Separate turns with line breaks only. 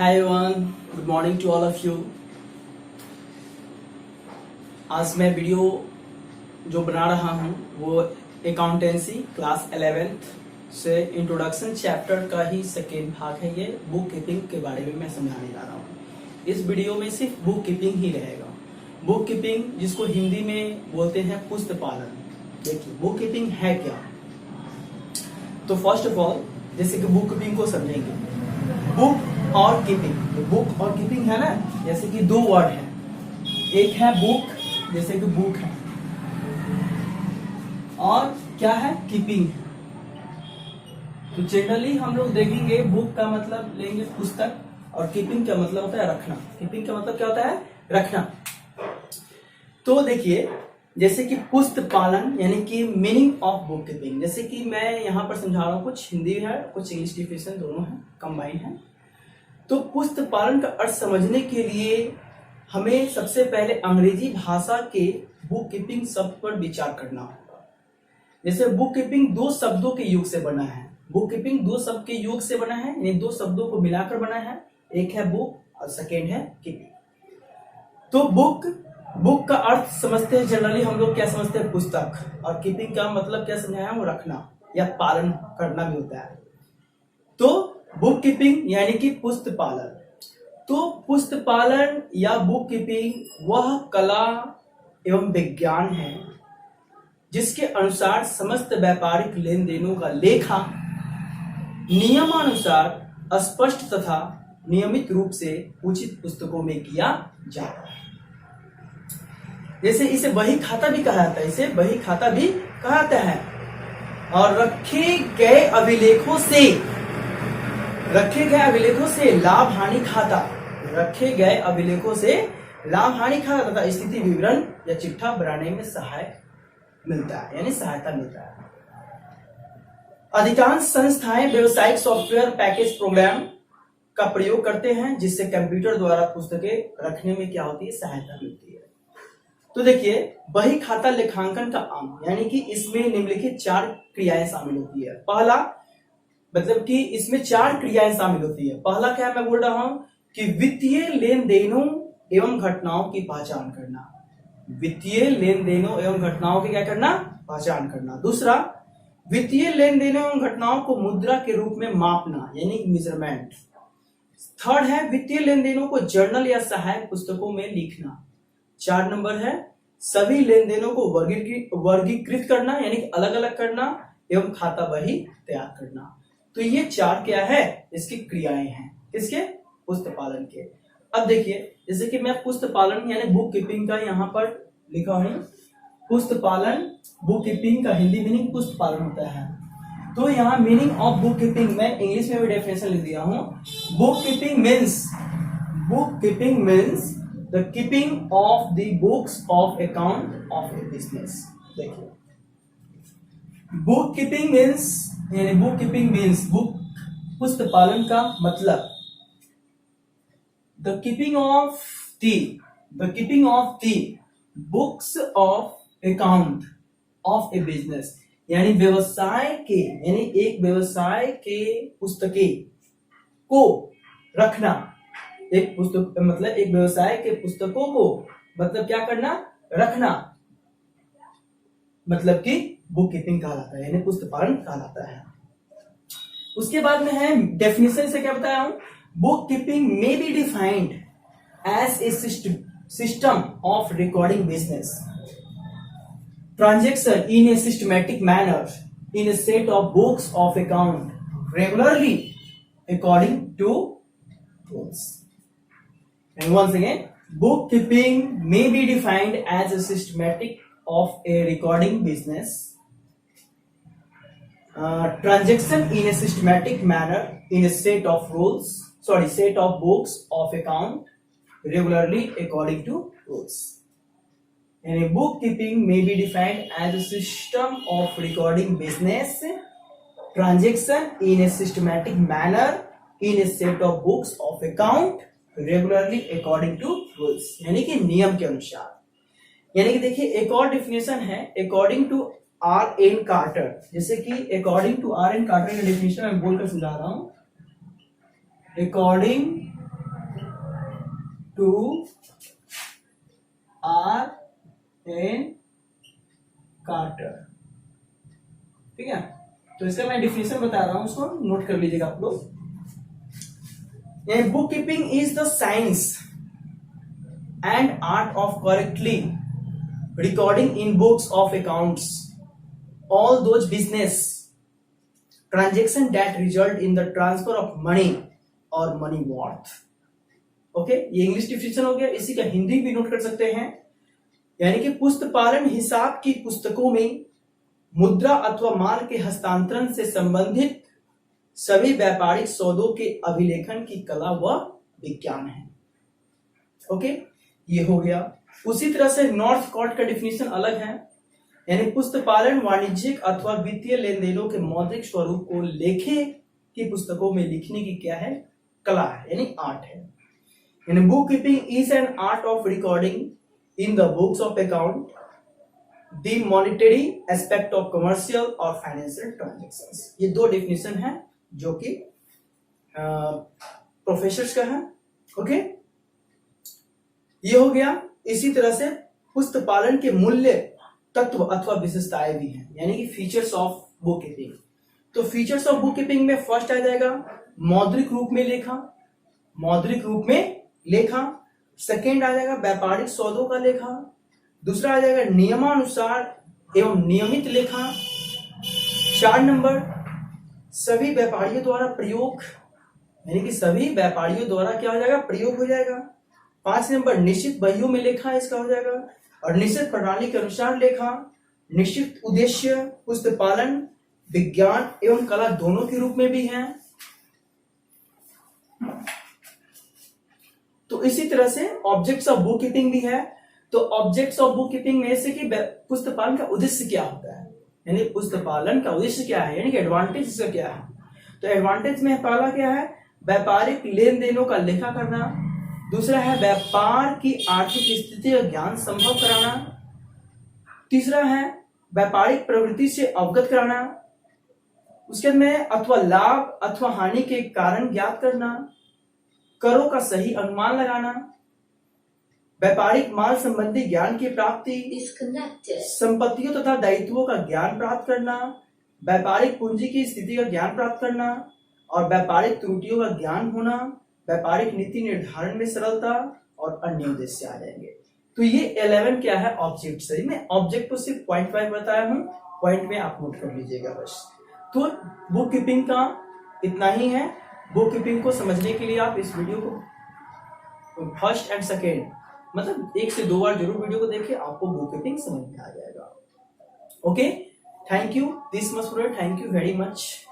Hi everyone, good morning to all of you। आज मैं video जो बना रहा हूँ वो अकाउंटेंसी क्लास 11th से इंट्रोडक्शन चैप्टर का ही सेकेंड भाग है। ये बुक कीपिंग के बारे में मैं समझाने जा रहा हूँ। इस वीडियो में सिर्फ बुक कीपिंग ही रहेगा। बुक कीपिंग जिसको हिंदी में बोलते हैं पुस्त पालन। देखिए बुक कीपिंग है क्या। तो फर्स्ट ऑफ ऑल जैसे कि बुक कीपिंग को समझेंगे। बुक और कीपिंग, तो बुक और कीपिंग है ना, जैसे कि दो वर्ड है। एक है बुक, जैसे कि बुक है, और क्या है कीपिंग है। तो जनरली हम लोग देखेंगे बुक का मतलब लेंगे पुस्तक, और कीपिंग का मतलब होता है रखना। कीपिंग का मतलब क्या होता है? रखना। तो देखिए जैसे कि पुस्त पालन यानी कि मीनिंग ऑफ बुक कीपिंग, जैसे कि मैं यहाँ पर समझा रहा हूँ, कुछ हिंदी है कुछ इंग्लिश डिफिनेशन, दोनों है, कंबाइन है। तो पुस्त पालन का अर्थ समझने के लिए हमें सबसे पहले अंग्रेजी भाषा के बुक कीपिंग शब्द पर विचार करना होगा। जैसे बुक कीपिंग दो शब्दों के योग से बना है। बुक कीपिंग दो शब्द के योग से बना है, यानी दो शब्दों को मिलाकर बना है। एक है बुक और सेकेंड है कीपिंग। तो बुक का अर्थ समझते हैं जनरली हम लोग क्या समझते हैं? पुस्तक। और कीपिंग का मतलब क्या समझाया? वो रखना या पालन करना भी होता है। तो बुक कीपिंग यानी कि पुस्त पालन। तो पुस्त पालन या बुक कीपिंग वह कला एवं विज्ञान है जिसके अनुसार समस्त व्यापारिक लेन देनों का लेखा नियमानुसार स्पष्ट तथा नियमित रूप से उचित पुस्तकों में किया जाता है। जैसे इसे बही खाता भी कहा जाता है, इसे बही खाता भी कहा जाता है। और रखे गए अभिलेखों से लाभ हानि खाता, रखे गए अभिलेखों से लाभ हानि खाता तथा स्थिति विवरण या चिट्ठा बनाने में सहायता मिलता है। अधिकांश संस्थाएं व्यावसायिक सॉफ्टवेयर पैकेज प्रोग्राम का प्रयोग करते हैं जिससे कंप्यूटर द्वारा पुस्तकें रखने में क्या होती है? सहायता मिलती है। तो देखिए बही खाता लेखांकन का अंग, यानी कि इसमें निम्नलिखित 4 क्रियाएं शामिल होती है। पहला मतलब कि इसमें 4 क्रियाएं शामिल होती है। पहला क्या मैं बोल रहा हूं कि वित्तीय लेन देनों एवं घटनाओं की पहचान करना। वित्तीय लेन देनों एवं घटनाओं की क्या करना? पहचान करना। दूसरा, वित्तीय लेन देनों एवं घटनाओं को मुद्रा के रूप में मापना, यानी मेजरमेंट। थर्ड है वित्तीय लेन देनों को जर्नल या सहायक पुस्तकों में लिखना। 4 नंबर है सभी लेन देनों को वर्गीकृत करना, यानी अलग अलग करना एवं खाता बही तैयार करना। तो ये 4 क्या है? इसकी क्रियाएं हैं। किसके? पुस्त पालन के। अब देखिए जैसे कि मैं पुस्त पालन यानी बुक कीपिंग का यहाँ पर लिखा हूं। पुस्त पालन बुक कीपिंग का हिंदी मीनिंग पुस्त पालन होता है। तो यहाँ मीनिंग ऑफ बुक कीपिंग मैं इंग्लिश में भी डेफिनेशन लिख दिया हूं। Book keeping means the keeping of the books of account of A business. देखिए बुक कीपिंग मीन्स बुक पुस्त पालन का मतलब the keeping of the books of account of A business, यानी एक व्यवसाय के पुस्तकें को रखना। एक पुस्तक मतलब एक व्यवसाय के पुस्तकों को मतलब क्या करना? रखना। मतलब कि बुक कीपिंग कहलाता है, यानी पुस्त पालन कहलाता है। उसके बाद में है डेफिनेशन से क्या बताया हूं? Book keeping may be defined as a system of recording business transaction in a systematic manner in a set of books of account regularly according to rules. And once again, bookkeeping may be defined as a systematic of a recording business transaction in a systematic manner in a set of books of account regularly according to rules. And a bookkeeping may be defined as a system of recording business transaction in a systematic manner in a set of books of account regularly according to rules, यानी कि नियम के अनुसार। यानी कि देखिए एक और डिफिनेशन है अकॉर्डिंग टू R.N. कार्टर। जैसे कि अकॉर्डिंग टू R.N. कार्टर का डिफिनेशन मैं बोलकर समझा रहा हूं। According R.N. कार्टर। ठीक है, तो इसका मैं डिफिनेशन बता रहा हूं, उसको नोट कर लीजिएगा आप लोग। Book keeping is the science and art of correctly recording in books of accounts all those business transaction that result in the transfer of money or money worth। Okay, ये English definition हो गया। इसी का हिंदी भी note कर सकते हैं, यानी कि पुस्तपालन हिसाब की पुस्तकों में मुद्रा अथवा माल के हस्तांतरण से संबंधित सभी व्यापारिक सौदों के अभिलेखन की कला व विज्ञान है। ओके, ये हो गया। उसी तरह से नॉर्थ कोर्ट का डिफिनेशन अलग है, यानी पुस्तपालन वाणिज्यिक अथवा वित्तीय लेन देनों के मौद्रिक स्वरूप को लेखे की पुस्तकों में लिखने की क्या है, कला है, यानी आर्ट है। यानी book keeping is an art of recording in the books of account the monetary aspect of commercial और फाइनेंशियल ट्रांजेक्शंस। ये दो डेफिनेशन है जो कि प्रोफेसर्स का है। ओके, ये हो गया। इसी तरह से पुस्तपालन के मूल्य तत्व अथवा विशेषताएं भी हैं, यानी कि फीचर्स ऑफ बुक कीपिंग। तो फीचर्स ऑफ बुक कीपिंग में फर्स्ट आ जाएगा मौद्रिक रूप में लेखा, मौद्रिक रूप में लेखा। सेकेंड आ जाएगा व्यापारिक सौदों का लेखा। दूसरा आ जाएगा नियमानुसार एवं नियमित लेखा। 4 नंबर सभी व्यापारियों द्वारा प्रयोग, यानी कि सभी व्यापारियों द्वारा क्या हो जाएगा, प्रयोग हो जाएगा। 5 नंबर निश्चित बहियों में लेखा इसका हो जाएगा, और निश्चित प्रणाली के अनुसार लेखा। निश्चित उद्देश्य पुस्तपालन विज्ञान एवं कला दोनों के रूप में भी है। तो इसी तरह से ऑब्जेक्ट्स ऑफ बुक कीपिंग भी है। तो ऑब्जेक्ट्स ऑफ बुक कीपिंग में से कि पुस्तपालन का उद्देश्य क्या होता है, यानी पुस्तपालन का उद्देश्य क्या है, यानी कि एडवांटेज इसका क्या है। तो एडवांटेज में पहला क्या है, व्यापारिक लेन देनों का लेखा करना। दूसरा है व्यापार की आर्थिक स्थिति का ज्ञान संभव कराना। तीसरा है व्यापारिक प्रवृत्ति से अवगत कराना। उसके में अथवा लाभ अथवा हानि के कारण ज्ञात करना। करों का सही अनुमान लगाना। व्यापारिक माल संबंधी ज्ञान की प्राप्ति। संपत्तियों तथा दायित्वों का ज्ञान प्राप्त करना। व्यापारिक पूंजी की स्थिति का ज्ञान प्राप्त करना और व्यापारिक त्रुटियों का ज्ञान होना। व्यापारिक नीति निर्धारण में सरलता और अन्य उद्देश्य आ जाएंगे। तो ये 11 क्या है, ऑब्जेक्ट। सही में ऑब्जेक्ट को सिर्फ पॉइंट 5 बताया हूं, पॉइंट में आप नोट कर लीजिएगा बस। तो बुक कीपिंग का इतना ही है। बुक कीपिंग को समझने के लिए आप इस वीडियो को फर्स्ट एंड सेकेंड मतलब 1 से 2 बार जरूर वीडियो को देखिए, आपको बुक कीपिंग समझ में आ जाएगा। Okay, thank you this much for, thank you very much.